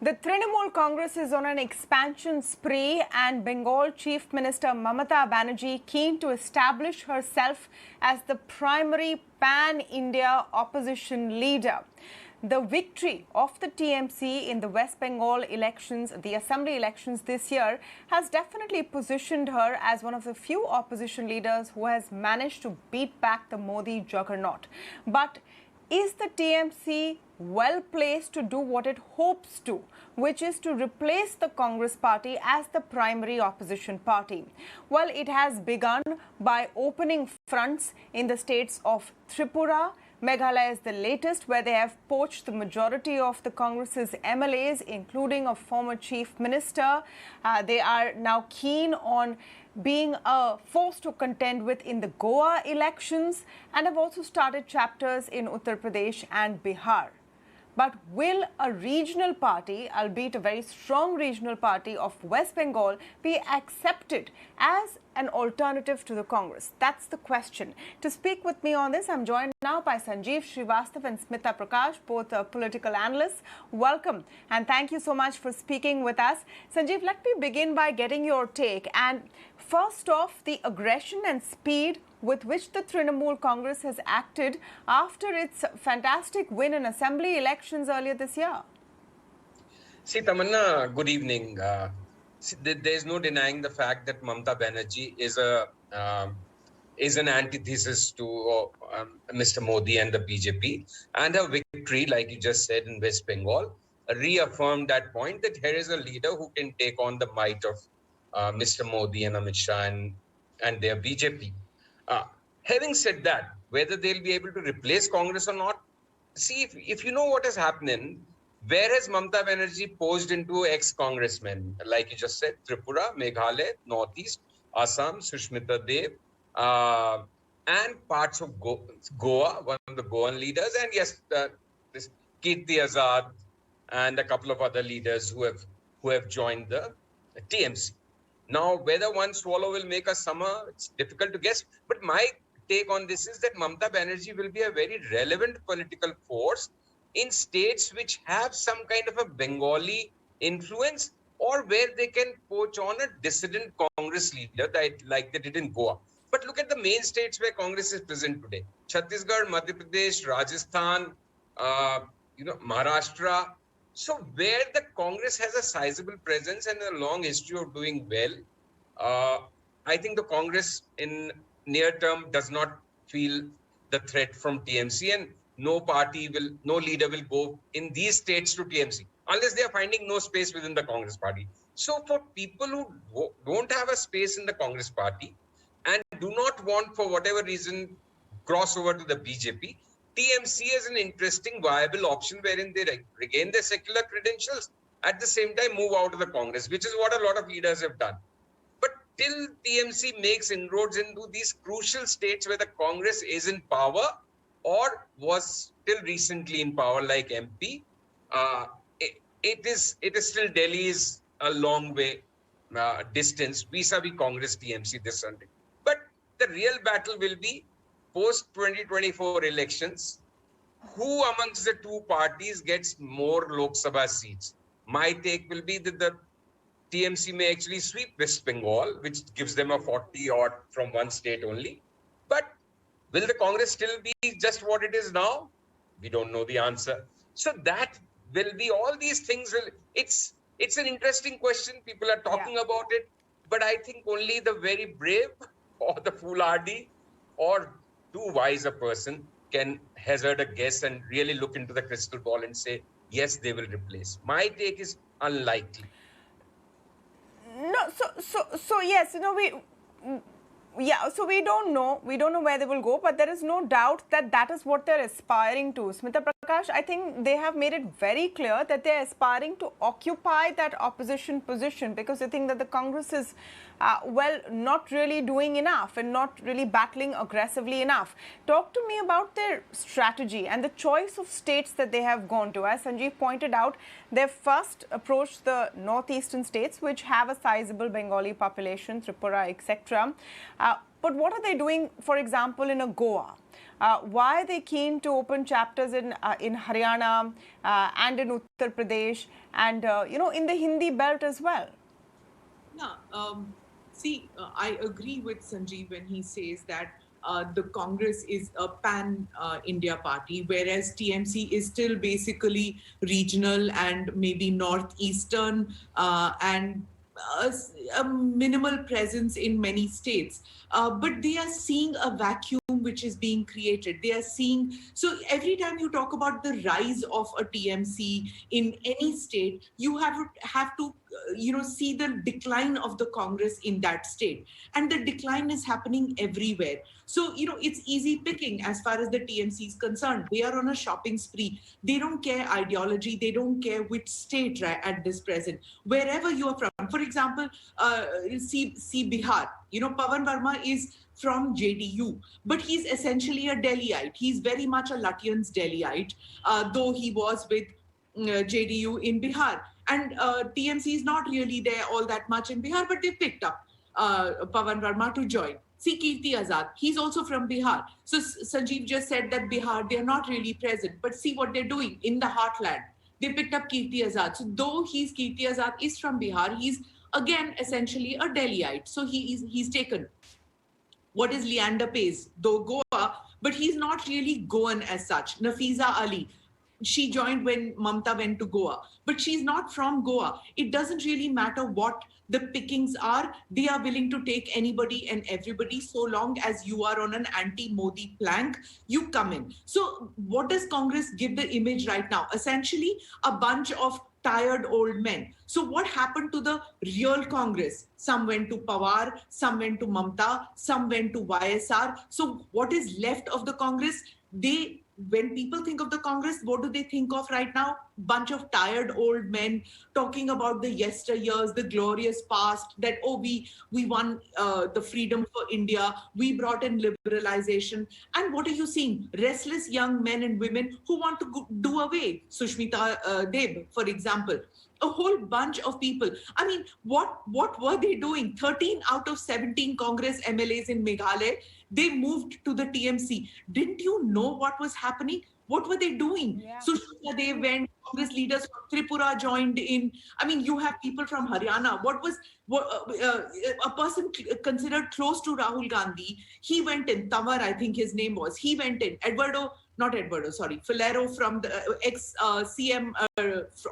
The Trinamool Congress is on an expansion spree, and Bengal Chief Minister Mamata Banerjee keen to establish herself as the primary pan-India opposition leader. The victory of the TMC in the West Bengal elections, the assembly elections this year, has definitely positioned her as one of the few opposition leaders who has managed to beat back the Modi juggernaut. But is the TMC well placed to do what it hopes to, which is to replace the Congress party as the primary opposition party? Well, it has begun by opening fronts in the states of Tripura. Meghalaya is the latest, where they have poached the majority of the Congress's MLAs, including a former chief minister. They are now keen on being a force to contend with in the Goa elections, and have also started chapters in Uttar Pradesh and Bihar. But will a regional party, albeit a very strong regional party of West Bengal, be accepted as an alternative to the Congress? That's the question. To speak with me on this, I'm joined now by Sanjeev Srivastava and Smita Prakash, both political analysts. Welcome, and thank you so much for speaking with us. Sanjeev, let me begin by getting your take. And first off, the aggression and speed with which the Trinamool Congress has acted after its fantastic win in assembly elections earlier this year. See, Tamanna, good evening. There's no denying the fact that Mamata Banerjee is an antithesis to Mr. Modi and the BJP, and her victory, like you just said, in West Bengal, reaffirmed that point that here is a leader who can take on the might of Mr. Modi and Amit Shah and their BJP. Having said that, whether they'll be able to replace Congress or not, see, if you know what is happening, where has Mamata Banerjee posed into ex-congressmen? Like you just said, Tripura, Meghalaya, Northeast, Assam, Sushmita Dev, and parts of Goa, one of the Goan leaders, and yes, this Kirti Azad and a couple of other leaders who have joined the TMC. Now, whether one swallow will make a summer, it's difficult to guess. But my take on this is that Mamata Banerjee will be a very relevant political force in states which have some kind of a Bengali influence, or where they can poach on a dissident Congress leader like they did in Goa. But look at the main states where Congress is present today: Chhattisgarh, Madhya Pradesh, Rajasthan, Maharashtra. So where the Congress has a sizable presence and a long history of doing well, I think the Congress in near term does not feel the threat from TMC, and no leader will go in these states to TMC unless they are finding no space within the Congress party. So for people who don't have a space in the Congress party and do not want, for whatever reason, cross over to the BJP, TMC is an interesting, viable option wherein they regain their secular credentials, at the same time move out of the Congress, which is what a lot of leaders have done. But till TMC makes inroads into these crucial states where the Congress is in power or was till recently in power, like MP, it is still Delhi's a long way distance vis-a-vis Congress TMC this Sunday. But the real battle will be post-2024 elections, who amongst the two parties gets more Lok Sabha seats. My take will be that the TMC may actually sweep West Bengal, which gives them a 40-odd from one state only. But will the Congress still be just what it is now? We don't know the answer. So that will be, all these things will, it's an interesting question. People are talking about it, but I think only the very brave or the foolhardy or too wise a person can hazard a guess and really look into the crystal ball and say, yes, they will replace. My take is unlikely. No, so yes, so we don't know where they will go, but there is no doubt that that is what they're aspiring to. Smita Prakash, I think they have made it very clear that they're aspiring to occupy that opposition position, because they think that the Congress is, not really doing enough and not really battling aggressively enough. Talk to me about their strategy and the choice of states that they have gone to. As Sanjeev pointed out, they've first approached the northeastern states, which have a sizable Bengali population, Tripura, etc. But what are they doing, for example, in a Goa? Why are they keen to open chapters in Haryana and in Uttar Pradesh and in the Hindi belt as well? Yeah, I agree with Sanjeev when he says that the Congress is a pan-India party, whereas TMC is still basically regional and maybe northeastern and a minimal presence in many states. But they are seeing a vacuum which is being created. They are seeing, so every time you talk about the rise of a TMC in any state, you have to see the decline of the Congress in that state, and the decline is happening everywhere. So it's easy picking as far as the TMC is concerned. They are on a shopping spree. They don't care ideology. They don't care which state, right, at this present. Wherever you are from, for example, see Bihar. Pawan Verma is from JDU, but he's essentially a Delhiite. He's very much a Lutyens Delhiite, though he was with JDU in Bihar. And TMC is not really there all that much in Bihar, but they picked up Pawan Verma to join. See Kirti Azad, he's also from Bihar. So Sanjeev just said that Bihar, they're not really present, but see what they're doing in the heartland. They picked up Kirti Azad. So though Kirti Azad is from Bihar, he's again essentially a Delhiite. So he's taken. What is Leander Pace? Though Goa, but he's not really Goan as such. Nafiza Ali, she joined when Mamata went to Goa, but she's not from Goa. It doesn't really matter what the pickings are. They are willing to take anybody and everybody so long as you are on an anti-Modi plank, you come in. So what does Congress give the image right now? Essentially, a bunch of tired old men. So what happened to the real Congress? Some went to Pawar, some went to Mamata, some went to YSR. So what is left of the Congress? When people think of the Congress, what do they think of right now? Bunch of tired old men talking about the yesteryears, the glorious past, that, we won the freedom for India, we brought in liberalization. And what are you seeing? Restless young men and women who want to do away. Sushmita Deb, for example. A whole bunch of people. I mean, what were they doing? 13 out of 17 Congress MLAs in Meghalaya, they moved to the TMC. Didn't you know what was happening? What were they doing? Yeah. Sushmita Dev went, Congress leaders from Tripura joined in. I mean, you have people from Haryana. A person considered close to Rahul Gandhi, he went in. Tawar, I think his name was. He went in. Filero from the ex-CM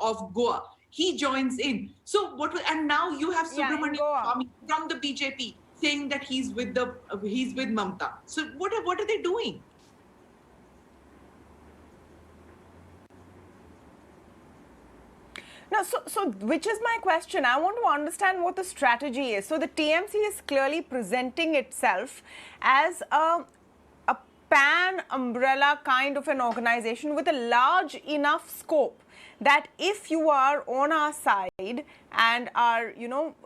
of Goa. He joins in. So and now you have Subramanian Swamy from the BJP saying that he's with Mamata. So what are they doing? No, so which is my question. I want to understand what the strategy is. So the TMC is clearly presenting itself as a pan-umbrella kind of an organization with a large enough scope that if you are on our side and are,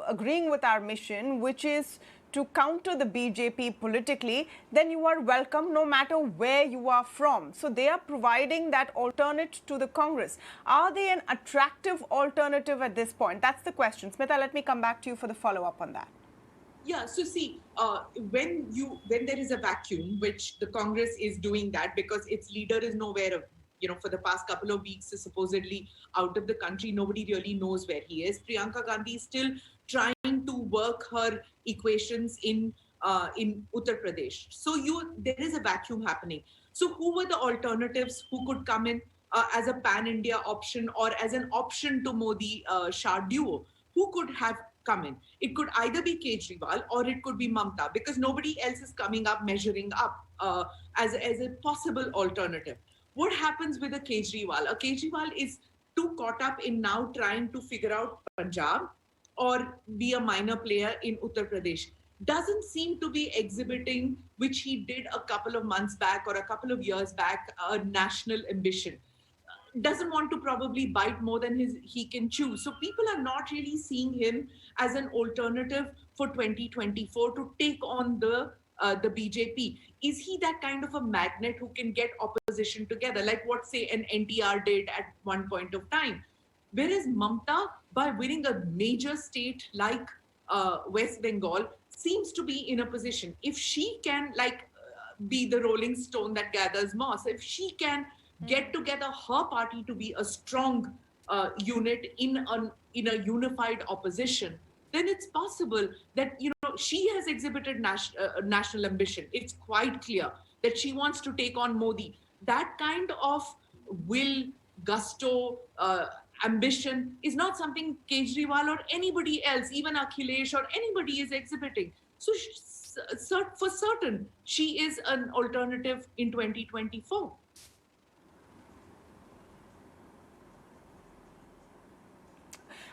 agreeing with our mission, which is to counter the BJP politically, then you are welcome no matter where you are from. So they are providing that alternate to the Congress. Are they an attractive alternative at this point? That's the question. Smita, let me come back to you for the follow-up on that. Yeah, so see, when there is a vacuum, which the Congress is doing that because its leader is nowhere, for the past couple of weeks is supposedly out of the country, nobody really knows where he is. Priyanka Gandhi is still trying to work her equations in Uttar Pradesh. So there is a vacuum happening. So who were the alternatives who could come in as a pan-India option or as an option to Modi-Shah duo? Who could have come in? It could either be Kejriwal or it could be Mamata, because nobody else is coming up, measuring up as a possible alternative. What happens with a Kejriwal? A Kejriwal is too caught up in now trying to figure out Punjab or be a minor player in Uttar Pradesh. Doesn't seem to be exhibiting, which he did a couple of months back or a couple of years back, a national ambition. Doesn't want to probably bite more than he can chew. So people are not really seeing him as an alternative for 2024 to take on the BJP. Is he that kind of a magnet who can get opposition together, like what, say, an NTR did at one point of time? Whereas Mamata, by winning a major state like West Bengal, seems to be in a position. If she can, be the rolling stone that gathers moss. If she can get together her party to be a strong unit in a unified opposition, then it's possible that she has exhibited national ambition. It's quite clear that she wants to take on Modi. That kind of will, gusto, ambition is not something Kejriwal or anybody else, even Akhilesh or anybody, is exhibiting. So for certain, she is an alternative in 2024.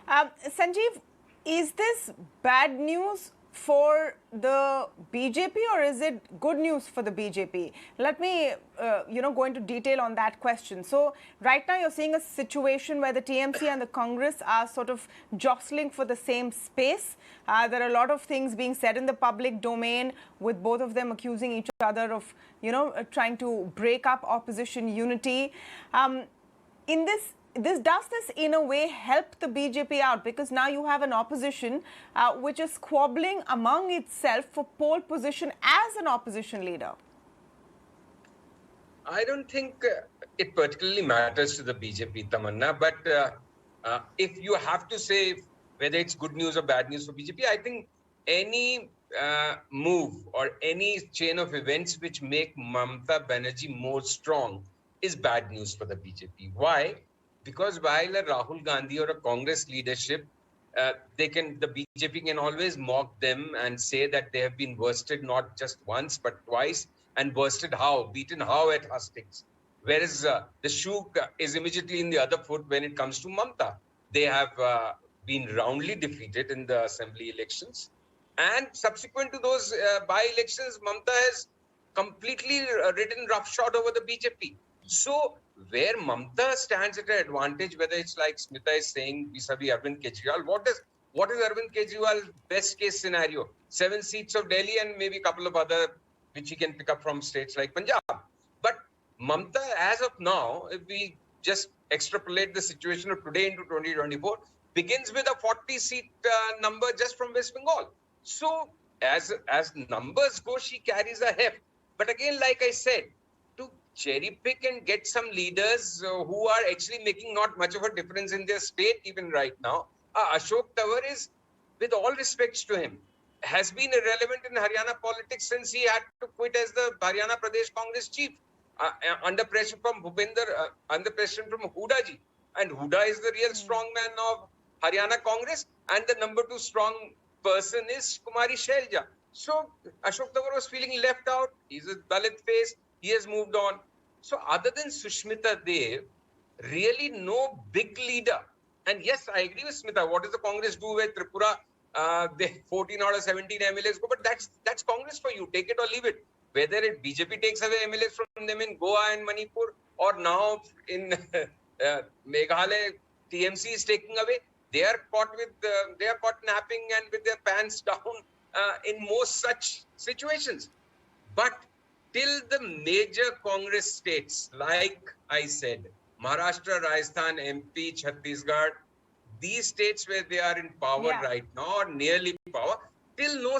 Sanjeev, is this bad news for the BJP or is it good news for the BJP? Let me, go into detail on that question. So right now you're seeing a situation where the TMC and the Congress are sort of jostling for the same space. There are a lot of things being said in the public domain with both of them accusing each other of, trying to break up opposition unity. Does this in a way help the BJP out, because now you have an opposition which is squabbling among itself for pole position as an opposition leader? I don't think it particularly matters to the BJP, Tamanna, but if you have to say whether it's good news or bad news for BJP, I think any move or any chain of events which make Mamata Banerjee more strong is bad news for the BJP. Why? Because while a Rahul Gandhi or a Congress leadership, the BJP can always mock them and say that they have been worsted not just once but twice, and worsted how, beaten how at Hastings. Whereas the shoe is immediately in the other foot when it comes to Mamata. They have been roundly defeated in the assembly elections, and subsequent to those by-elections, Mamata has completely ridden roughshod over the BJP. So where Mamata stands at an advantage, whether it's like Smita is saying vis-a-vis Arvind Kejriwal, what is Arvind Kejriwal's best case scenario? 7 seats of Delhi and maybe a couple of other which he can pick up from states like Punjab. But Mamata, as of now, if we just extrapolate the situation of today into 2024, begins with a 40-seat number just from West Bengal. So as numbers go, she carries a heft. But again, like I said, to cherry pick and get some leaders who are actually making not much of a difference in their state even right now. Ashok Tawar is, with all respects to him, has been irrelevant in Haryana politics since he had to quit as the Haryana Pradesh Congress chief under pressure from under pressure from Huda ji. And Huda is the real strong man of Haryana Congress, and the number 2 strong person is Kumari Shailja. So Ashok Tawar was feeling left out. He's a Dalit face. He has moved on. So other than Sushmita Dev, really no big leader. And yes, I agree with Smita. What does the Congress do with Tripura? They 14 out of 17 MLAs go, but that's Congress for you. Take it or leave it. Whether it BJP takes away MLAs from them in Goa and Manipur, or now in Meghalaya, TMC is taking away. They are caught napping and with their pants down in most such situations. But till the major Congress states, like I said, Maharashtra, Rajasthan, MP, Chhattisgarh, these states where they are in power right now, or nearly power, till no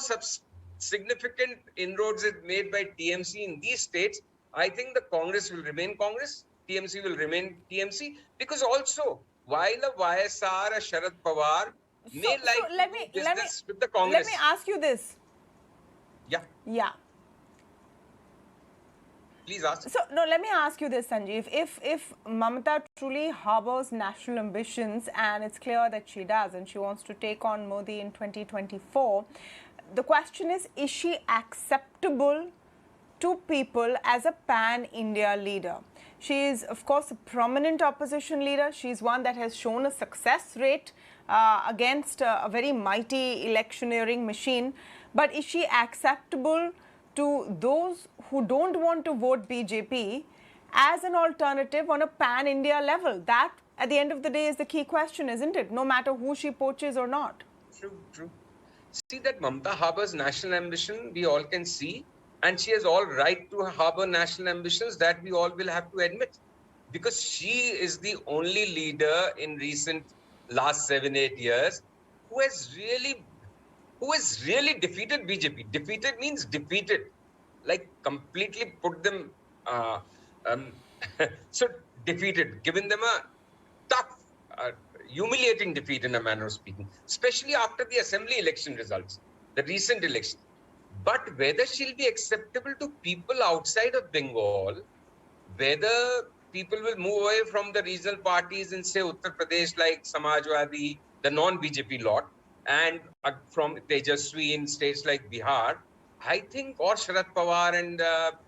significant inroads is made by TMC in these states, I think the Congress will remain Congress, TMC will remain TMC, because also, while a YSR, a Sharad Pawar may business with the Congress. Let me ask you this. Yeah. Please ask. So, no, let me ask you this, Sanjeev. If Mamata truly harbors national ambitions, and it's clear that she does, and she wants to take on Modi in 2024, the question is she acceptable to people as a pan-India leader? She is, of course, a prominent opposition leader. She's one that has shown a success rate against a very mighty electioneering machine. But is she acceptable to those who don't want to vote BJP as an alternative on a pan-India level? That, at the end of the day, is the key question, isn't it? No matter who she poaches or not. True. See, that Mamata harbors national ambition, we all can see. And she has all right to harbor national ambitions, that we all will have to admit. Because she is the only leader in last 7-8 years who has really defeated BJP. Defeated means defeated. like completely put them um, so defeated, given them a tough, humiliating defeat in a manner of speaking, especially after the assembly election results, the recent election. But whether she'll be acceptable to people outside of Bengal, whether people will move away from the regional parties in, say, Uttar Pradesh, like Samajwadi, the non-BJP lot, and from Tejaswi in states like Bihar, I think, or Sharad Pawar and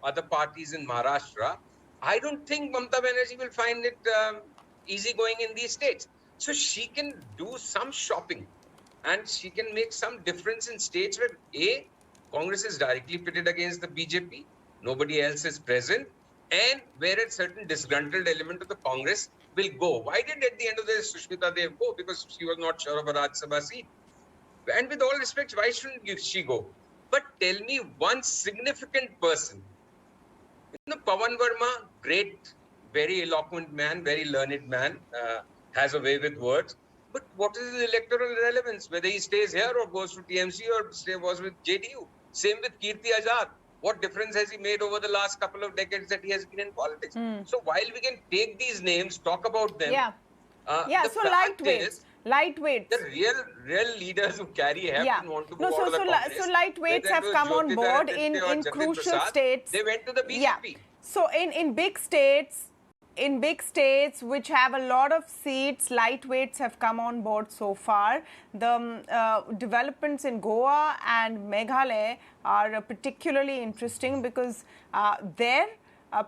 other parties in Maharashtra, I don't think Mamata Banerjee will find it easy going in these states. So she can do some shopping and she can make some difference in states where A, Congress is directly pitted against the BJP, nobody else is present, and where a certain disgruntled element of the Congress will go. Why did at the end of the day Sushmita Dev go? Because she was not sure of a Rajya Sabha seat. And with all respect, why shouldn't she go? But tell me one significant person. Pawan Verma, great, very eloquent man, very learned man, has a way with words. But what is his electoral relevance? Whether he stays here or goes to TMC or was with JDU. Same with Kirti Azad. What difference has he made over the last couple of decades that he has been in politics? So while we can take these names, talk about them, the so lightweights. The real leaders who carry heft and want to go out of the Congress. So lightweights have come on board in crucial states. They went to the BJP. Yeah. So in big states, which have a lot of seats, lightweights have come on board so far. The developments in Goa and Meghalaya are particularly interesting because there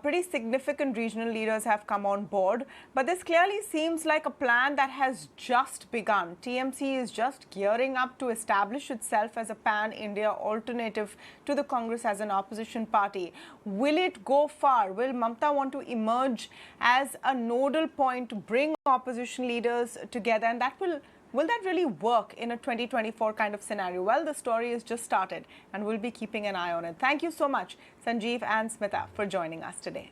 pretty significant regional leaders have come on board. But this clearly seems like a plan that has just begun. TMC is just gearing up to establish itself as a pan-India alternative to the Congress as an opposition party. Will it go far? Will Mamata want to emerge as a nodal point to bring opposition leaders together? And that will that really work in a 2024 kind of scenario? Well, the story has just started and we'll be keeping an eye on it. Thank you so much, Sanjeev and Smita, for joining us today.